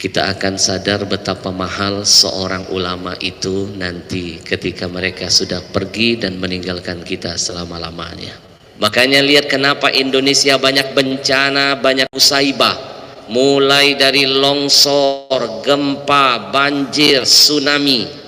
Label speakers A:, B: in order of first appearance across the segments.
A: kita akan sadar betapa mahal seorang ulama itu nanti ketika mereka sudah pergi dan meninggalkan kita selama-lamanya. Makanya lihat kenapa Indonesia banyak bencana, banyak musibah, mulai dari longsor, gempa, banjir, tsunami.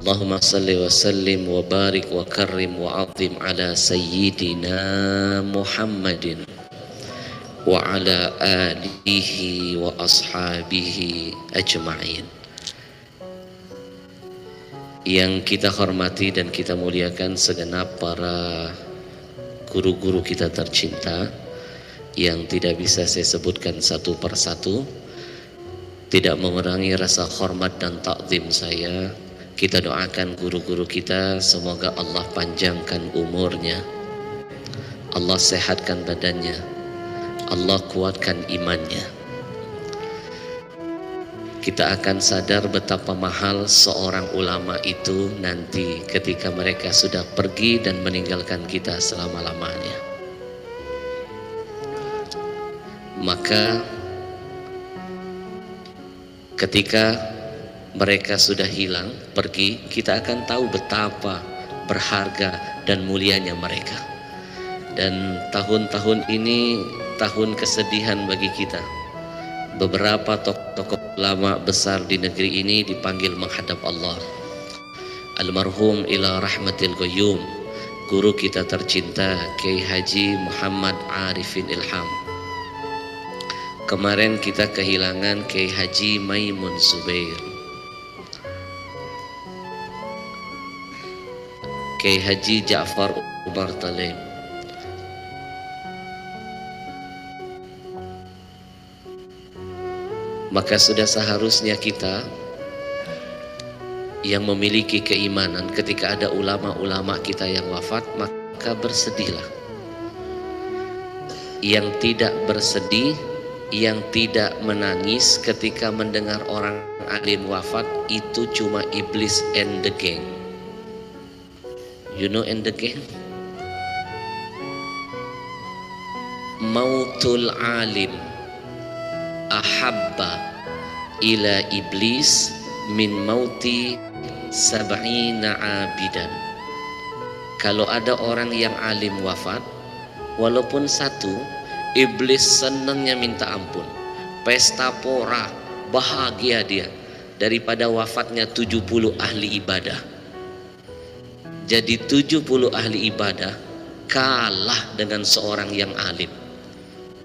A: Allahumma salli wa sallim wa barik wa karrim wa azim ala sayyidina Muhammadin wa ala alihi wa ashabihi ajma'in. Yang kita hormati dan kita muliakan segenap para guru-guru kita tercinta yang tidak bisa saya sebutkan satu persatu, tidak mengurangi rasa hormat dan takzim saya. Kita doakan guru-guru kita, semoga Allah panjangkan umurnya, Allah sehatkan badannya, Allah kuatkan imannya. Kita akan sadar betapa mahal seorang ulama itu nanti ketika mereka sudah pergi dan meninggalkan kita selama-lamanya. Maka ketika mereka sudah hilang, pergi, kita akan tahu betapa berharga dan mulianya mereka. Dan tahun-tahun ini tahun kesedihan bagi kita. Beberapa tokoh-tokoh ulama besar di negeri ini dipanggil menghadap Allah. Almarhum ila rahmatil qayyum, guru kita tercinta Kiai Haji Muhammad Arifin Ilham. Kemarin kita kehilangan Kiai Haji Maimun Zubair, Kiai Haji Ja'far Umar Talib. Maka sudah seharusnya kita yang memiliki keimanan ketika ada ulama-ulama kita yang wafat, maka bersedihlah. Yang tidak bersedih, yang tidak menangis ketika mendengar orang alim wafat, itu cuma iblis and the gang. You know and the gang? Mautul alim ahabba ila iblis min mauti sab'ina abidan. Kalau ada orang yang alim wafat, walaupun satu, iblis senangnya minta ampun, pesta pora, bahagia dia, daripada wafatnya 70 ahli ibadah. Jadi 70 ahli ibadah kalah dengan seorang yang alim.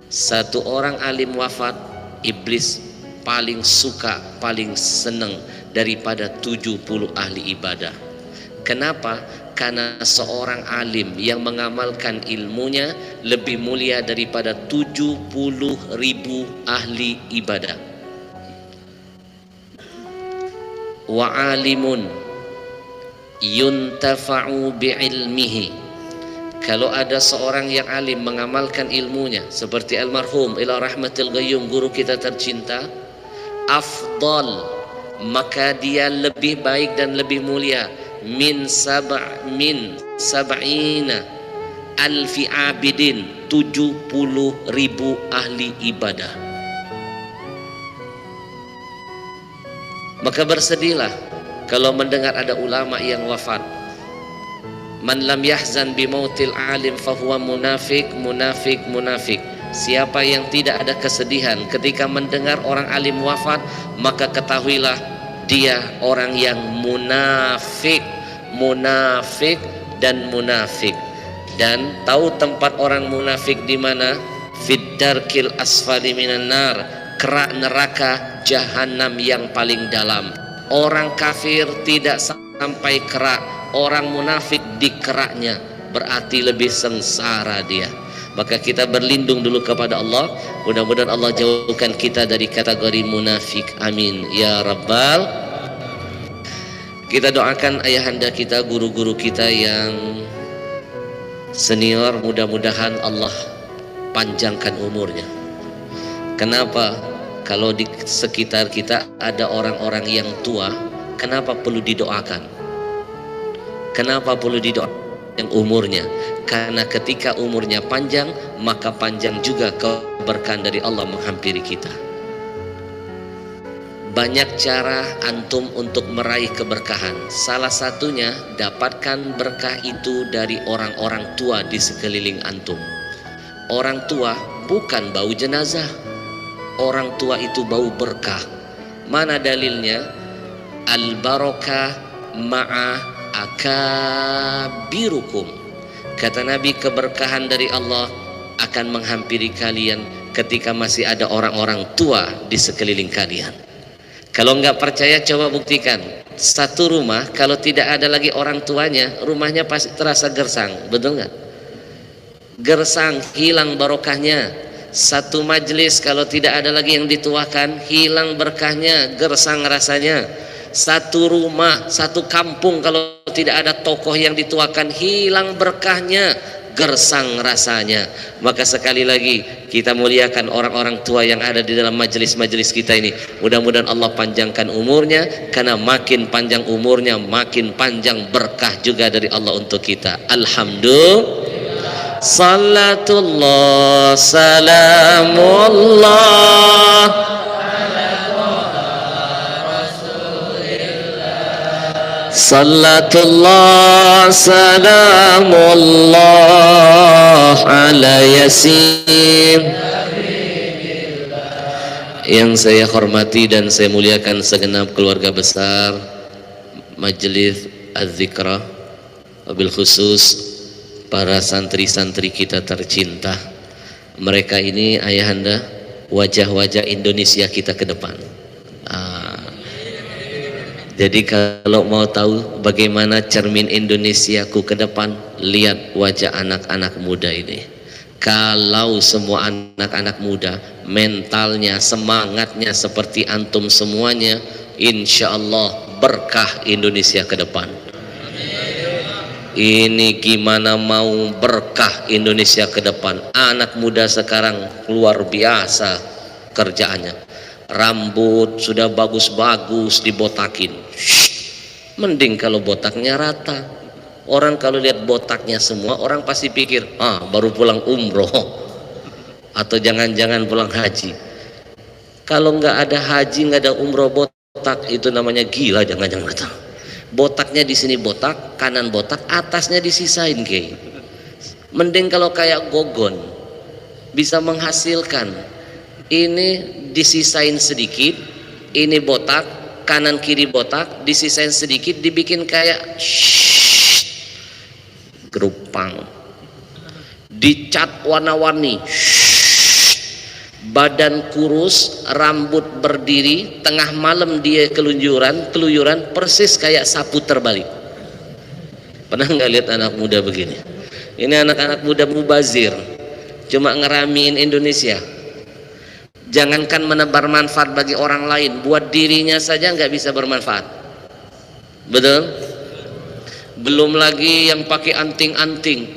A: Satu orang alim wafat, iblis paling suka, paling senang daripada 70 ahli ibadah. Kenapa? Karena seorang alim yang mengamalkan ilmunya lebih mulia daripada 70.000 ahli ibadah. Wa alimun yuntafa'u bi'ilmihi. Kalau ada seorang yang alim mengamalkan ilmunya seperti almarhum ila rahmatil qayyum, guru kita tercinta, afdal, maka dia lebih baik dan lebih mulia min sab'ina alfi abidin, 70.000 ahli ibadah. Maka bersedihlah kalau mendengar ada ulama yang wafat. Man lam yahzan bimautil alim fahuwa munafik, munafik, munafik. Siapa yang tidak ada kesedihan ketika mendengar orang alim wafat, maka ketahuilah dia orang yang munafik, munafik dan munafik. Dan tahu tempat orang munafik di mana? Fiddarkil asfali minan nar, kerak neraka jahanam yang paling dalam. Orang kafir tidak sampai kerak, orang munafik di keraknya, berarti lebih sengsara dia. Maka kita berlindung dulu kepada Allah, mudah-mudahan Allah jauhkan kita dari kategori munafik, amin ya rabbal. Kita doakan ayahanda kita, guru-guru kita yang senior, mudah-mudahan Allah panjangkan umurnya. Kenapa? Kalau di sekitar kita ada orang-orang yang tua, kenapa perlu didoakan? Kenapa perlu didoakan? umurnya, karena ketika umurnya panjang maka panjang juga keberkahan dari Allah menghampiri kita. Banyak cara antum untuk meraih keberkahan. Salah satunya dapatkan berkah itu dari orang-orang tua di sekeliling antum. Orang tua bukan bau jenazah, orang tua itu bau berkah. Mana dalilnya? Al-barakah ma'a akabirukum. Kata Nabi, keberkahan dari Allah akan menghampiri kalian ketika masih ada orang-orang tua di sekeliling kalian. Kalau nggak percaya coba buktikan. Satu rumah kalau tidak ada lagi orang tuanya, rumahnya pasti terasa gersang, betul nggak? Gersang, hilang barokahnya. Satu majelis kalau tidak ada lagi yang dituakan, hilang berkahnya, gersang rasanya. Satu rumah, satu kampung kalau tidak ada tokoh yang dituakan, hilang berkahnya, gersang rasanya. Maka sekali lagi kita muliakan orang-orang tua yang ada di dalam majelis-majelis kita ini. Mudah-mudahan Allah panjangkan umurnya, karena makin panjang umurnya makin panjang berkah juga dari Allah untuk kita. Alhamdulillah. Salatullah salamullah Salatullah salamullah ala yasin. Yang saya hormati dan saya muliakan segenap keluarga besar Majelis Az-Zikra, wabil khusus para santri-santri kita tercinta. Mereka ini ayahanda wajah-wajah Indonesia kita ke depan. Jadi kalau mau tahu bagaimana cermin Indonesiaku ke depan, lihat wajah anak-anak muda ini. Kalau semua anak-anak muda mentalnya, semangatnya seperti antum semuanya, insya Allah berkah Indonesia ke depan. Ini gimana mau berkah Indonesia ke depan? Anak muda sekarang luar biasa kerjaannya. Rambut sudah bagus-bagus dibotakin. Mending kalau botaknya rata. Orang kalau lihat botaknya semua, orang pasti pikir, baru pulang umroh atau jangan-jangan pulang haji. Kalau nggak ada haji, nggak ada umroh, botak itu namanya gila. Jangan-jangan botaknya di sini botak, kanan botak, atasnya disisain kayak. Mending kalau kayak Gogon bisa menghasilkan. Ini disisain sedikit, ini botak, kanan kiri botak, disisain sedikit, dibikin kayak gerupang, dicat warna-warni, badan kurus, rambut berdiri, tengah malam dia keluyuran persis kayak sapu terbalik. Pernah nggak lihat anak muda begini? Ini anak-anak muda mubazir, cuma ngeramiin Indonesia. Jangankan menebar manfaat bagi orang lain, buat dirinya saja nggak bisa bermanfaat. Betul? Belum lagi yang pakai anting-anting.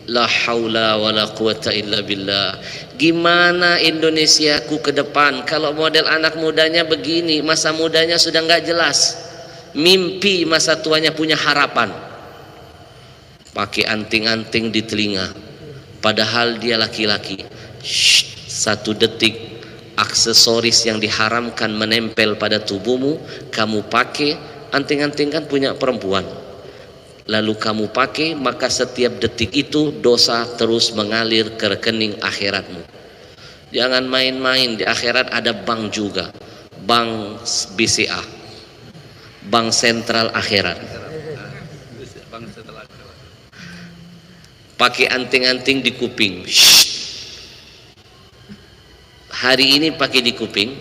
A: La haula wala quwata illa billah. Gimana Indonesiaku ke depan kalau model anak mudanya begini? Masa mudanya sudah nggak jelas. Mimpi masa tuanya punya harapan. Pakai anting-anting di telinga, padahal dia laki-laki. Satu detik aksesoris yang diharamkan menempel pada tubuhmu kamu pakai. Anting-anting kan punya perempuan, lalu kamu pakai, maka setiap detik itu dosa terus mengalir ke rekening akhiratmu. Jangan main-main, di akhirat ada bank juga, bank BCA, bank sentral akhirat. Pakai anting-anting di kuping. Hari ini pakai di kuping,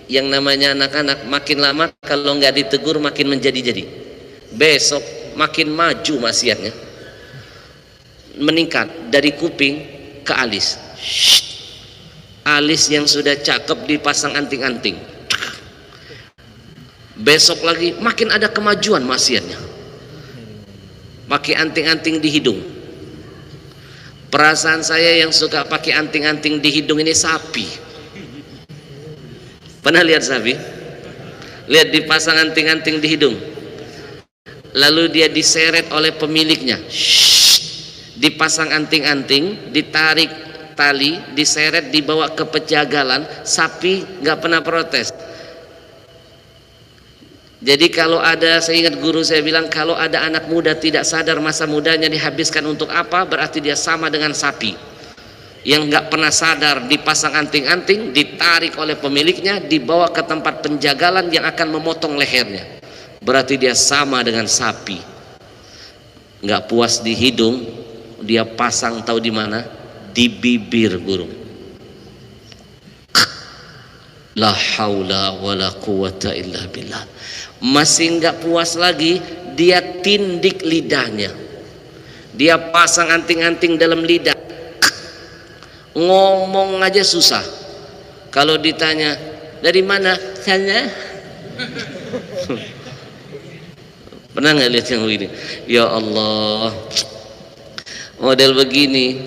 A: yang namanya anak-anak makin lama kalau nggak ditegur makin menjadi-jadi. Besok makin maju maksiatnya, meningkat dari kuping ke alis. Alis yang sudah cakep dipasang anting-anting. Besok lagi makin ada kemajuan maksiatnya, pakai anting-anting di hidung. Perasaan saya yang suka pakai anting-anting di hidung ini sapi. Pernah lihat sapi? Lihat dipasang anting-anting di hidung. lalu dia diseret oleh pemiliknya, dipasang anting-anting, ditarik tali, diseret, dibawa ke pejagalan, sapi nggak pernah protes. Jadi kalau ada, saya ingat guru saya bilang, kalau ada anak muda tidak sadar masa mudanya dihabiskan untuk apa, berarti dia sama dengan sapi yang nggak pernah sadar, dipasang anting-anting, ditarik oleh pemiliknya, dibawa ke tempat penjagalan yang akan memotong lehernya. Berarti dia sama dengan sapi. Nggak puas di hidung, dia pasang tahu di mana? Di bibir burung. La haula wala quwata illa billah. Masih nggak puas lagi, dia tindik lidahnya, dia pasang anting-anting dalam lidah. Ngomong aja susah. Kalau ditanya dari mana, sana. Pernah nggak lihat yang begini? Ya Allah, model begini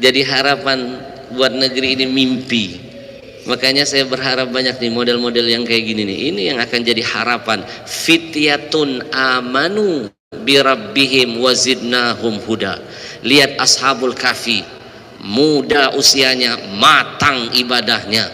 A: jadi harapan buat negeri ini mimpi. Makanya saya berharap banyak nih model-model yang kayak gini nih. Ini yang akan jadi harapan. Fityatun amanu birabbihim wazidnahum huda. Lihat ashabul kahfi, muda usianya, matang ibadahnya,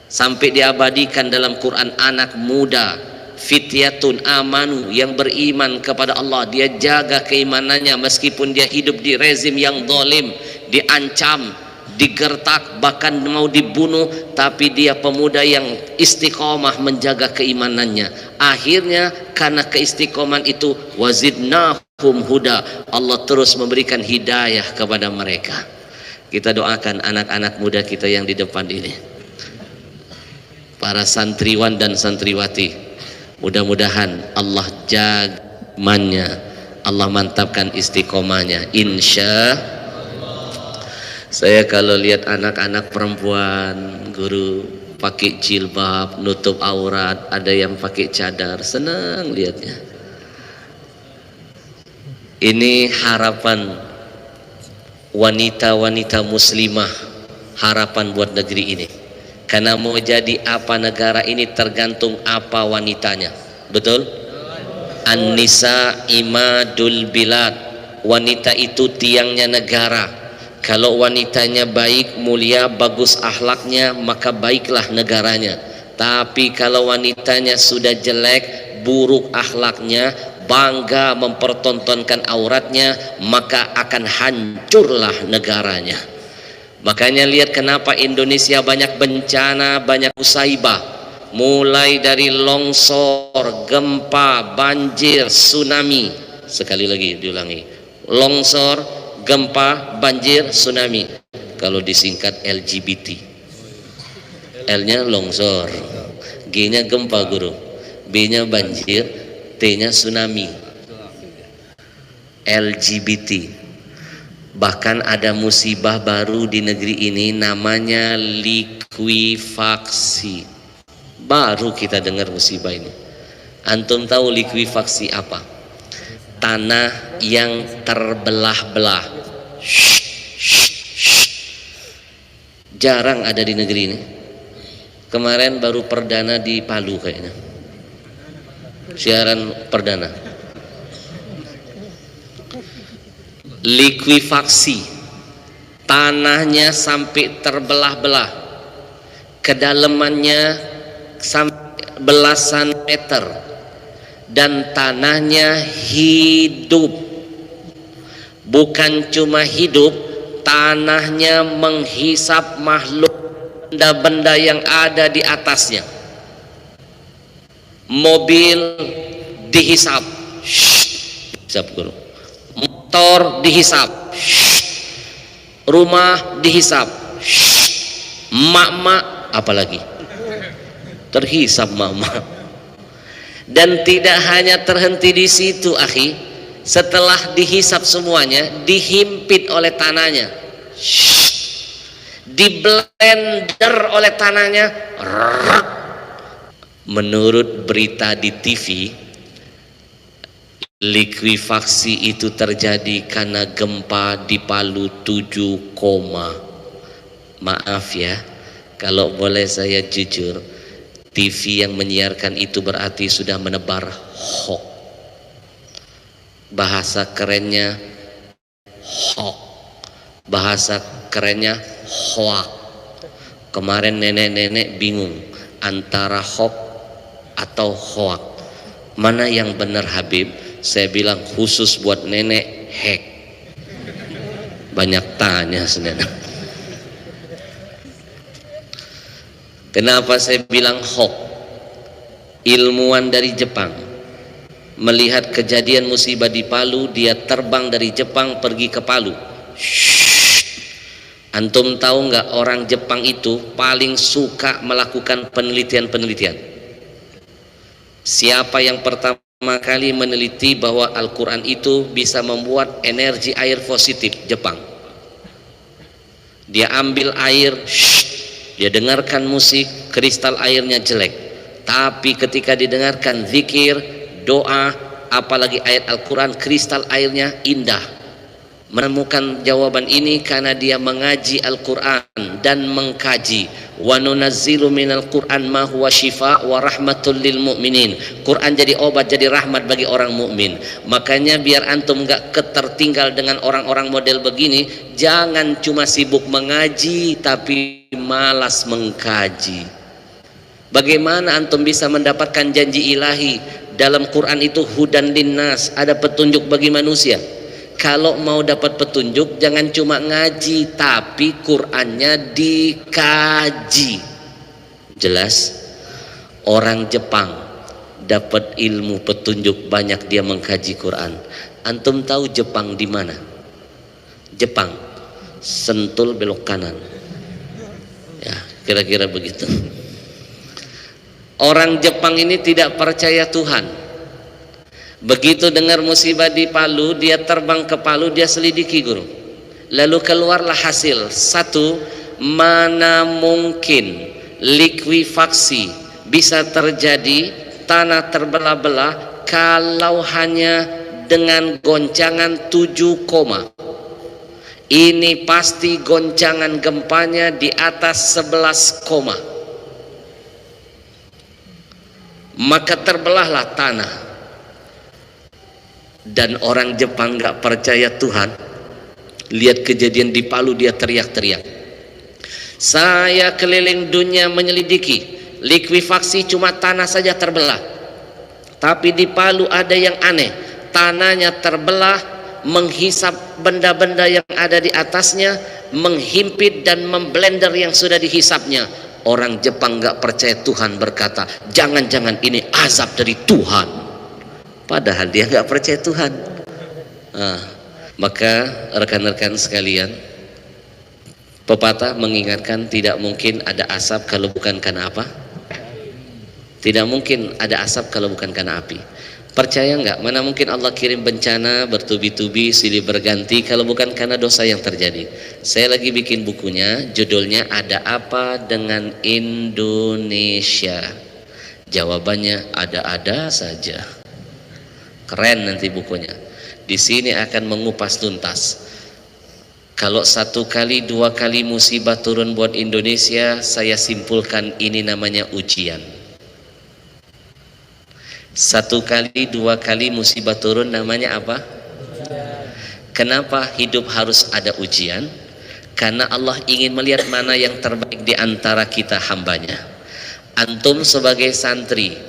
A: sampai diabadikan dalam Quran anak muda. Fityatun amanu, yang beriman kepada Allah, dia jaga keimanannya meskipun dia hidup di rezim yang zalim, diancam, digertak, bahkan mau dibunuh, tapi dia pemuda yang istiqomah menjaga keimanannya. Akhirnya karena keistiqomahan itu, wazidnahum huda, Allah terus memberikan hidayah kepada mereka. Kita doakan anak-anak muda kita yang di depan ini, para santriwan dan santriwati, mudah-mudahan Allah jaga imannya, Allah mantapkan istiqomahnya. Insya saya kalau lihat anak-anak perempuan guru pakai jilbab, nutup aurat, ada yang pakai cadar, senang lihatnya. Ini harapan wanita-wanita muslimah, harapan buat negeri ini. Karena mau jadi apa negara ini tergantung apa wanitanya. Betul? An-nisa imadul bilad. Wanita itu tiangnya negara. Kalau wanitanya baik, mulia, bagus akhlaknya, maka baiklah negaranya. Tapi kalau wanitanya sudah jelek, buruk akhlaknya, bangga mempertontonkan auratnya, maka akan hancurlah negaranya. Makanya lihat kenapa Indonesia banyak bencana, banyak musibah, mulai dari longsor, gempa, banjir, tsunami. Sekali lagi diulangi, longsor, gempa, banjir, tsunami. Kalau disingkat LGBT, L-nya longsor, G-nya gempa guru, B-nya banjir, T-nya tsunami. LGBT. Bahkan ada musibah baru di negeri ini, namanya likuifaksi. Baru kita dengar musibah ini. Antum tahu likuifaksi apa? Tanah yang terbelah-belah. Jarang ada di negeri ini. Kemarin baru perdana di Palu kayaknya, siaran perdana. Likuifaksi, tanahnya sampai terbelah-belah, kedalamannya sampai belasan meter, dan tanahnya hidup. Bukan cuma hidup, tanahnya menghisap makhluk, benda-benda yang ada di atasnya. Mobil dihisap, hisap guru. Motor dihisap, rumah dihisap, mak-mak apalagi terhisap mak-mak. Dan tidak hanya terhenti di situ, akhi. Setelah dihisap semuanya, dihimpit oleh tanahnya, diblender oleh tanahnya. Menurut berita di TV, likuifaksi itu terjadi karena gempa di Palu 7, maaf ya, kalau boleh saya jujur, TV yang menyiarkan itu berarti sudah menebar hoax. bahasa kerennya hok, bahasa kerennya hoak. Kemarin nenek-nenek bingung antara hok atau hoak, mana yang benar Habib? Saya bilang khusus buat nenek hek. Banyak tanya sebenarnya. Kenapa saya bilang hok? Ilmuwan dari Jepang melihat kejadian musibah di Palu, dia terbang dari Jepang pergi ke Palu. Antum tahu nggak, orang Jepang itu paling suka melakukan penelitian-penelitian. Siapa yang pertama kali meneliti bahwa Al-Quran itu bisa membuat energi air positif? Jepang. Dia ambil air, dia dengarkan musik, kristal airnya jelek, tapi ketika didengarkan zikir, doa, apalagi ayat Al-Quran, kristal airnya indah. Menemukan jawaban ini karena dia mengaji Al-Quran dan mengkaji. Wa nunazzilu minal Quran ma huwa shifa wa rahmatul lil mu'minin. Quran jadi obat, jadi rahmat bagi orang mukmin. Makanya biar antum gak ketertinggal dengan orang-orang model begini, jangan cuma sibuk mengaji tapi malas mengkaji. Bagaimana antum bisa mendapatkan janji ilahi? Dalam Quran itu hudan linnas, ada petunjuk bagi manusia. Kalau mau dapat petunjuk, jangan cuma ngaji tapi Qurannya dikaji. Jelas? Orang Jepang dapat ilmu petunjuk banyak, dia mengkaji Quran. Antum tahu Jepang di mana? Jepang, Sentul belok kanan. Ya, kira-kira begitu. Orang Jepang ini tidak percaya Tuhan. Begitu dengar musibah di Palu, dia terbang ke Palu, dia selidiki guru. Lalu keluarlah hasil. Satu, mana mungkin likuifaksi bisa terjadi, tanah terbelah-belah kalau hanya dengan goncangan 7 koma. Ini pasti goncangan gempanya di atas 11 koma. Maka terbelahlah tanah. Dan orang Jepang gak percaya Tuhan, lihat kejadian di Palu, dia teriak-teriak. Saya keliling dunia menyelidiki, likuifaksi cuma tanah saja terbelah, tapi di Palu ada yang aneh, tanahnya terbelah, menghisap benda-benda yang ada di atasnya, menghimpit dan memblender yang sudah dihisapnya. Orang Jepang gak percaya Tuhan berkata, jangan-jangan ini azab dari Tuhan. Padahal dia nggak percaya Tuhan. Maka rekan-rekan sekalian, pepatah mengingatkan tidak mungkin ada asap kalau bukan karena apa? Tidak mungkin ada asap kalau bukan karena api. Percaya nggak? Mana mungkin Allah kirim bencana bertubi-tubi silih berganti kalau bukan karena dosa yang terjadi. Saya lagi bikin bukunya, judulnya Ada Apa Dengan Indonesia? Jawabannya ada-ada saja. Keren nanti bukunya. Di sini akan mengupas tuntas. Kalau 1 kali 2 kali musibah turun buat Indonesia, saya simpulkan ini namanya ujian. 1 kali 2 kali musibah turun namanya apa? Kenapa hidup harus ada ujian? Karena Allah ingin melihat mana yang terbaik di antara kita hambanya. Antum sebagai santri,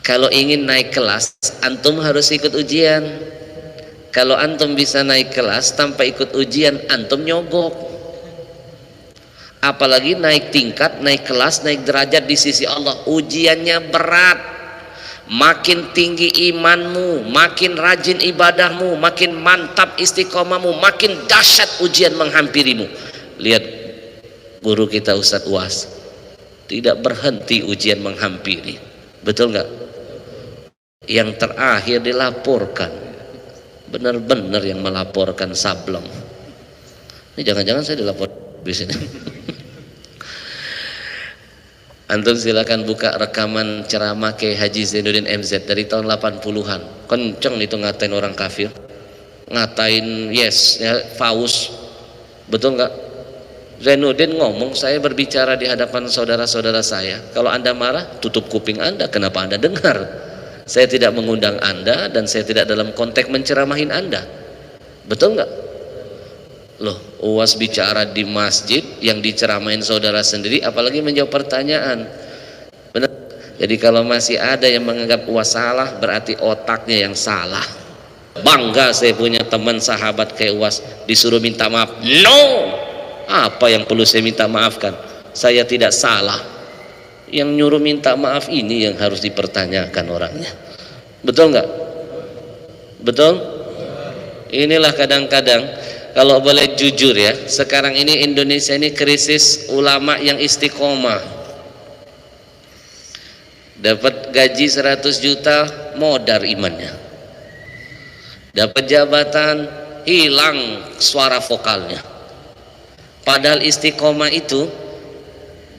A: kalau ingin naik kelas, antum harus ikut ujian. Kalau antum bisa naik kelas tanpa ikut ujian, antum nyogok. Apalagi naik tingkat, naik kelas, naik derajat di sisi Allah, ujiannya berat. Makin tinggi imanmu, makin rajin ibadahmu, makin mantap istiqomahmu, makin dahsyat ujian menghampirimu. Lihat guru kita Ustadz Uas, tidak berhenti ujian menghampiri. Betul nggak? Yang terakhir dilaporkan, benar-benar yang melaporkan sableng. Ini jangan-jangan saya dilapor di sini. Antum silakan buka rekaman ceramah Kiai Haji Zainuddin MZ dari tahun 80-an. Kenceng itu ngatain orang kafir, ngatain yes ya, Faus. Betul nggak? Zainuddin ngomong, saya berbicara di hadapan saudara-saudara saya, kalau anda marah tutup kuping anda, kenapa anda dengar? Saya tidak mengundang Anda dan saya tidak dalam konteks menceramahin Anda. Betul nggak? Loh, UAS bicara di masjid yang diceramain saudara sendiri, apalagi menjawab pertanyaan. Benar? Jadi kalau masih ada yang menganggap UAS salah, berarti otaknya yang salah. Bangga saya punya teman sahabat kayak UAS, disuruh minta maaf. No! Apa yang perlu saya minta maafkan? Saya tidak salah. Yang nyuruh minta maaf ini yang harus dipertanyakan orangnya. Betul nggak? Betul? Inilah kadang-kadang kalau boleh jujur ya, sekarang ini Indonesia ini krisis ulama yang istiqomah. Dapat gaji 100 juta, modar imannya. Dapat jabatan, hilang suara vokalnya. Padahal istiqomah itu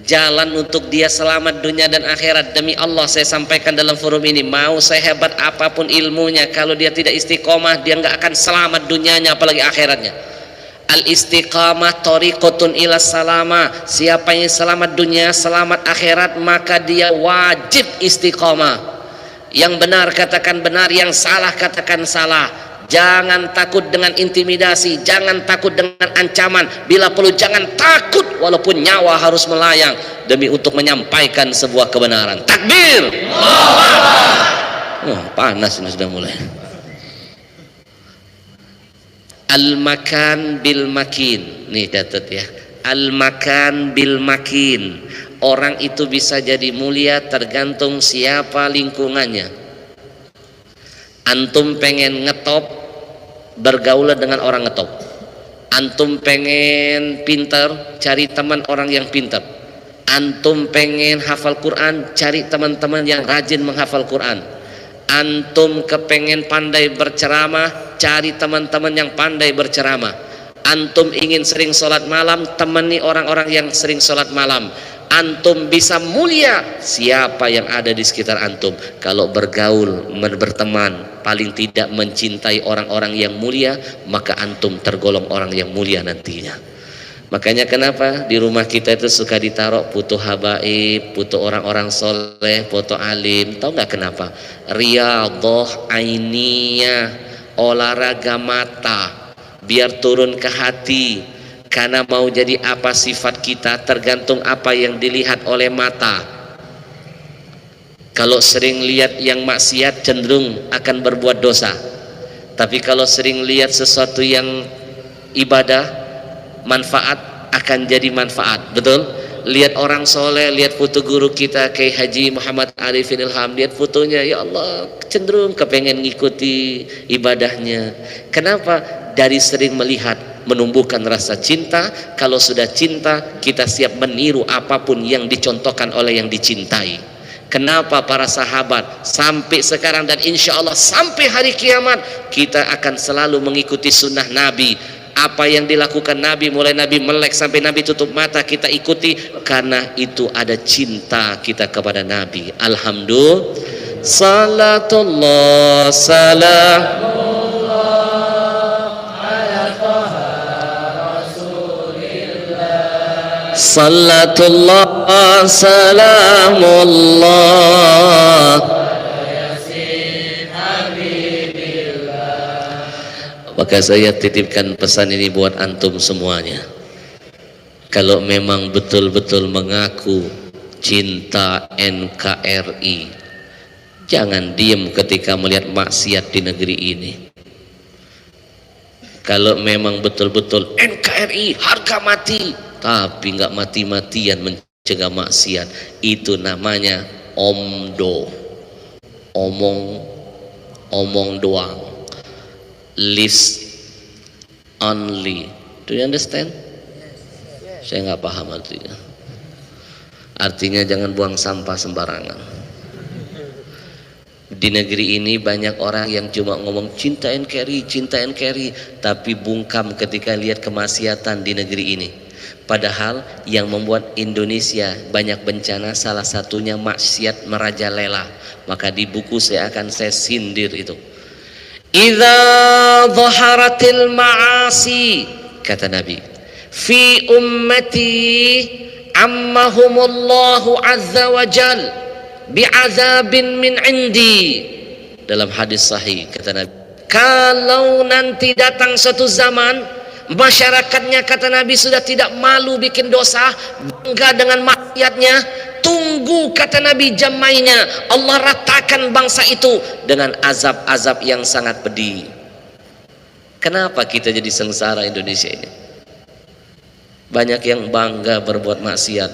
A: jalan untuk dia selamat dunia dan akhirat. Demi Allah saya sampaikan dalam forum ini, mau sehebat apapun ilmunya, kalau dia tidak istiqomah, dia nggak akan selamat dunianya apalagi akhiratnya. Al istiqamah thariqatun ila salama. Siapa yang selamat dunia, selamat akhirat, maka dia wajib istiqamah. Yang benar katakan benar, yang salah katakan salah. Jangan takut dengan intimidasi, jangan takut dengan ancaman. Bila perlu jangan takut walaupun nyawa harus melayang demi untuk menyampaikan sebuah kebenaran. Takbir! Oh, panas ini sudah mulai. Al-makan bil makin. Nih catat ya. Al-makan bil makin. Orang itu bisa jadi mulia tergantung siapa lingkungannya. Antum pengen ngetop, bergaul dengan orang ngetop. Antum pengen pintar, cari teman orang yang pintar. Antum pengen hafal Quran, cari teman-teman yang rajin menghafal Quran. Antum kepengen pandai berceramah, cari teman-teman yang pandai berceramah. Antum ingin sering sholat malam, temani orang-orang yang sering sholat malam. Antum bisa mulia, siapa yang ada di sekitar antum. Kalau bergaul, berteman, paling tidak mencintai orang-orang yang mulia, maka antum tergolong orang yang mulia nantinya. Makanya kenapa di rumah kita itu suka ditaruh foto habaib, foto orang-orang soleh, foto alim. Tahu nggak kenapa? Riyadhah ainiyah, olahraga mata, biar turun ke hati. Karena mau jadi apa sifat kita tergantung apa yang dilihat oleh mata. Kalau sering lihat yang maksiat cenderung akan berbuat dosa. Tapi kalau sering lihat sesuatu yang ibadah, manfaat akan jadi manfaat. Betul? Lihat orang soleh, lihat foto guru kita Kiai Haji Muhammad Arifin Ilham, lihat fotonya, ya Allah, cenderung kepengen ngikuti ibadahnya. Kenapa? Dari sering melihat menumbuhkan rasa cinta. Kalau sudah cinta, kita siap meniru apapun yang dicontohkan oleh yang dicintai. Kenapa para sahabat sampai sekarang dan insya Allah sampai hari kiamat kita akan selalu mengikuti sunnah Nabi. Apa yang dilakukan Nabi, mulai Nabi melek sampai Nabi tutup mata, kita ikuti karena itu ada cinta kita kepada Nabi. Alhamdulillah. Salatullah salam Salatullah salamullah. Maka saya titipkan pesan ini buat antum semuanya. Kalau memang betul-betul mengaku cinta NKRI, jangan diem ketika melihat maksiat di negeri ini. Kalau memang betul-betul NKRI harga mati, tapi nggak mati-matian mencegah maksiat, itu namanya omdo, omong doang. List only. Do you understand? Saya nggak paham artinya. Artinya jangan buang sampah sembarangan. Di negeri ini banyak orang yang cuma ngomong cinta NKRI, cinta NKRI, tapi bungkam ketika lihat kemaksiatan di negeri ini. Padahal yang membuat Indonesia banyak bencana salah satunya maksiat merajalela. Maka di buku saya sindir itu. Idza dhaharatil ma'asi, kata Nabi, fi ummati ammahumullahu azza wa jal. bi'adzabin min indi. Dalam hadis sahih kata Nabi, kalau nanti datang suatu zaman masyarakatnya, kata Nabi, sudah tidak malu bikin dosa, bangga dengan maksiatnya, tunggu, kata Nabi, jam mainnya. Allah ratakan bangsa itu dengan azab-azab yang sangat pedih. Kenapa kita jadi sengsara Indonesia ini? Banyak yang bangga berbuat maksiat,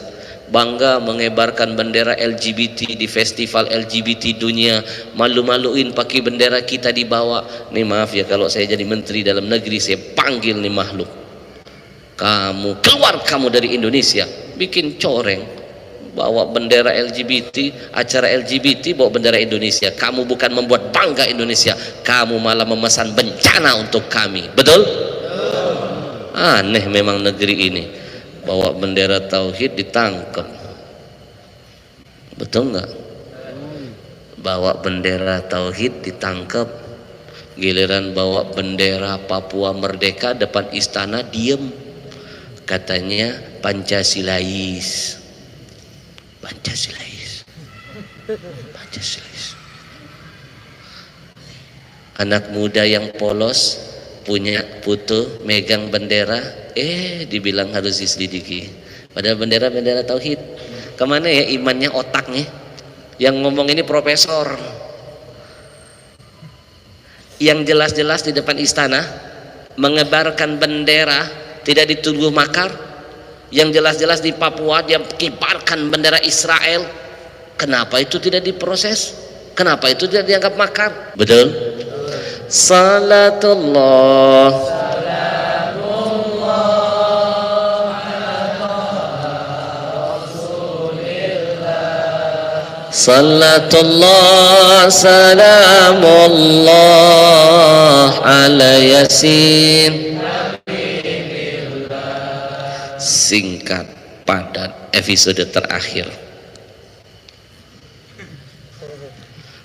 A: bangga mengebarkan bendera LGBT di festival LGBT dunia, malu-maluin pakai bendera kita dibawa. Nih maaf ya, kalau saya jadi menteri dalam negeri, saya panggil nih makhluk, kamu keluar kamu dari Indonesia, bikin coreng, bawa bendera LGBT, acara LGBT bawa bendera Indonesia. Kamu bukan membuat bangga Indonesia, kamu malah memesan bencana untuk kami. Betul? Aneh memang negeri ini, bawa bendera tauhid ditangkap. Betul nggak? Bawa bendera tauhid ditangkap, giliran bawa bendera Papua Merdeka depan istana diem, katanya Pancasilais. Pancasilais, Pancasilais. Anak muda yang polos punya foto megang bendera, dibilang harus diselidiki, padahal bendera tauhid. Kemana ya imannya, otaknya? Yang ngomong ini profesor, yang jelas-jelas di depan istana mengebarkan bendera tidak dituduh makar, yang jelas-jelas di Papua dia kibarkan bendera Israel. Kenapa itu tidak diproses? Kenapa itu tidak dianggap makar? Betul? Salatullah, salatullah, salamullah ala yasin. Singkat, padat, episode terakhir.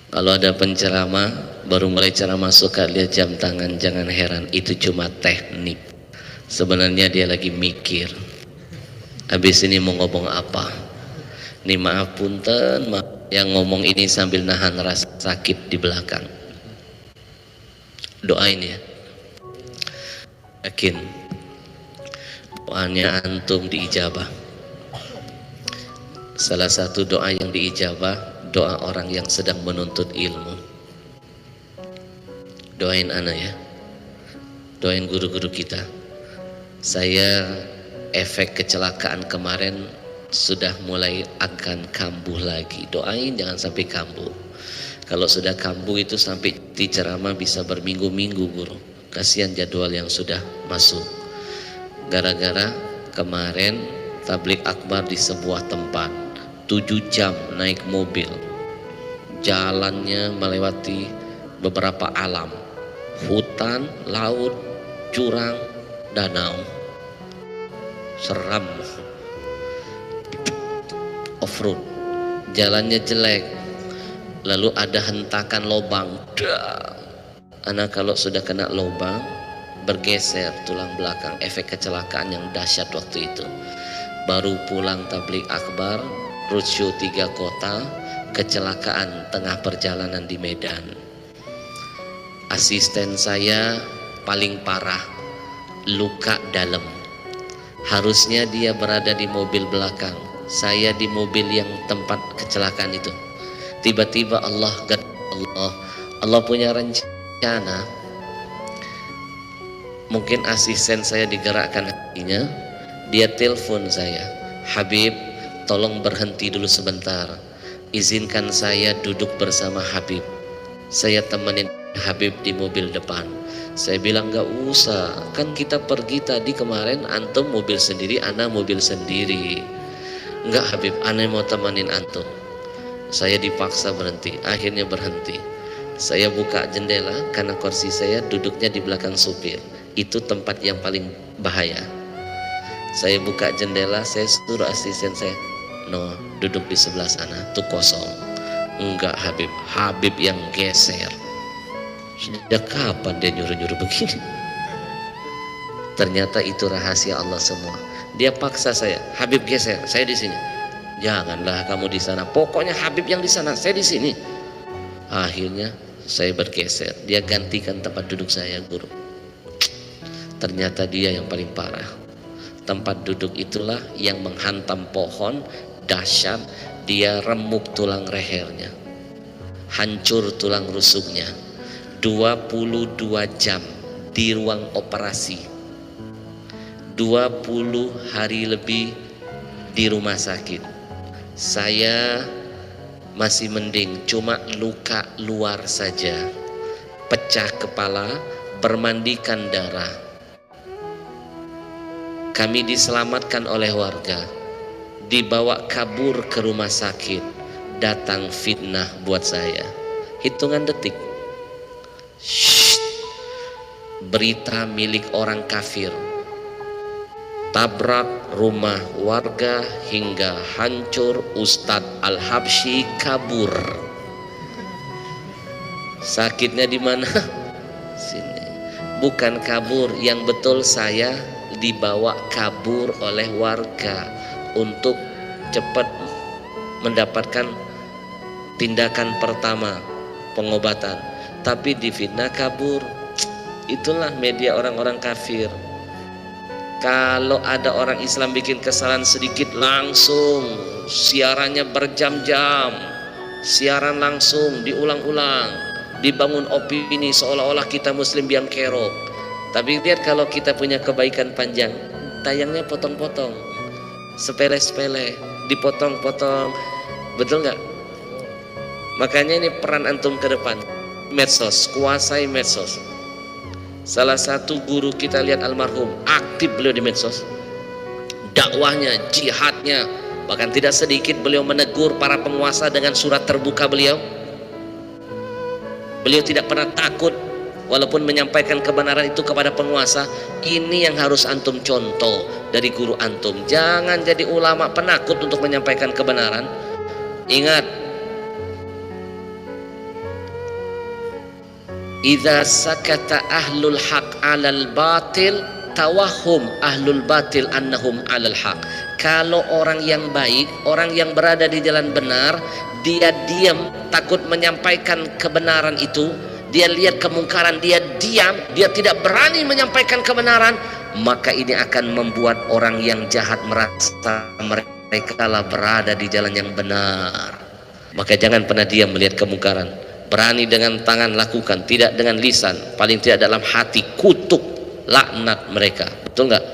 A: Kalau ada penceramah baru mulai ceramah suka lihat jam tangan, jangan heran, itu cuma teknik. Sebenarnya dia lagi mikir, habis ini mau ngomong apa. Nih maaf punten, yang ngomong ini sambil nahan rasa sakit di belakang. Doain ya, yakin doanya antum diijabah. Salah satu doa yang diijabah, doa orang yang sedang menuntut ilmu. Doain ana ya, doain guru-guru kita. Saya efek kecelakaan kemarin sudah mulai akan kambuh lagi. Doain jangan sampai kambuh. Kalau sudah kambuh itu sampai di ceramah bisa berminggu-minggu guru. Kasihan jadwal yang sudah masuk. Gara-gara kemarin tablik akbar di sebuah tempat, 7 jam naik mobil, jalannya melewati beberapa alam, hutan, laut, jurang, danau, seram, off-road, jalannya jelek, lalu ada hentakan lobang. Anak kalau sudah kena lobang bergeser tulang belakang, efek kecelakaan yang dahsyat waktu itu. Baru pulang tablik akbar, roadshow 3 kota, kecelakaan tengah perjalanan di Medan. Asisten saya paling parah, luka dalam. Harusnya dia berada di mobil belakang, saya di mobil yang tempat kecelakaan itu. Tiba-tiba Allah punya rencana. Mungkin asisten saya digerakkan hatinya, dia telepon saya, Habib, tolong berhenti dulu sebentar, izinkan saya duduk bersama Habib, saya temenin Habib di mobil depan. Saya bilang gak usah, kan kita pergi tadi kemarin, antum mobil sendiri, ana mobil sendiri. Enggak Habib, ana mau temenin antum. Saya dipaksa berhenti, akhirnya berhenti. Saya buka jendela karena kursi saya duduknya di belakang supir, itu tempat yang paling bahaya. Saya buka jendela, saya suruh asisten saya, no, duduk di sebelah sana, tuh kosong. Enggak Habib, Habib yang geser. Sejak kapan dia nyuruh-nyuruh begini? Ternyata itu rahasia Allah semua. Dia paksa saya, Habib geser, saya di sini. Janganlah kamu di sana, pokoknya Habib yang di sana, saya di sini. Akhirnya saya bergeser, dia gantikan tempat duduk saya, guru. Ternyata dia yang paling parah. Tempat duduk itulah yang menghantam pohon, dahsyat, dia remuk tulang lehernya, hancur tulang rusuknya. 22 jam di ruang operasi, 20 hari lebih di rumah sakit. Saya masih mending, cuma luka luar saja, pecah kepala, bermandikan darah. Kami diselamatkan oleh warga, dibawa kabur ke rumah sakit. Datang fitnah buat saya, hitungan detik. Shhh. Berita milik orang kafir, tabrak rumah warga hingga hancur, Ustadz Al-Habsyi kabur. Sakitnya di mana? Sini. Bukan kabur, yang betul saya dibawa kabur oleh warga untuk cepat mendapatkan tindakan pertama, pengobatan. Tapi difitnah kabur. Itulah media orang-orang kafir. Kalau ada orang Islam bikin kesalahan sedikit, langsung siarannya berjam-jam, siaran langsung diulang-ulang, dibangun opini seolah-olah kita muslim biang kerok. Tapi lihat kalau kita punya kebaikan panjang, tayangnya potong-potong, sepele-sepele, dipotong-potong. Betul nggak? Makanya ini peran antum ke depan. Medsos, kuasai medsos. Salah satu guru kita lihat almarhum, aktif beliau di medsos, dakwahnya, jihadnya, bahkan tidak sedikit beliau menegur para penguasa dengan surat terbuka beliau. Beliau tidak pernah takut walaupun menyampaikan kebenaran itu kepada penguasa. Ini yang harus antum contoh dari guru antum. Jangan jadi ulama penakut untuk menyampaikan kebenaran. Ingat, idza sakata ahlul haq 'alal batil tawahhum ahlul batil annahum 'alal haq. Kalau orang yang baik, orang yang berada di jalan benar, dia diam, takut menyampaikan kebenaran itu, dia lihat kemungkaran, dia diam, dia tidak berani menyampaikan kebenaran, maka ini akan membuat orang yang jahat merasa mereka lah berada di jalan yang benar. Maka jangan pernah diam melihat kemungkaran. Berani dengan tangan lakukan, tidak dengan lisan, paling tidak dalam hati kutuk, laknat mereka. Betul nggak?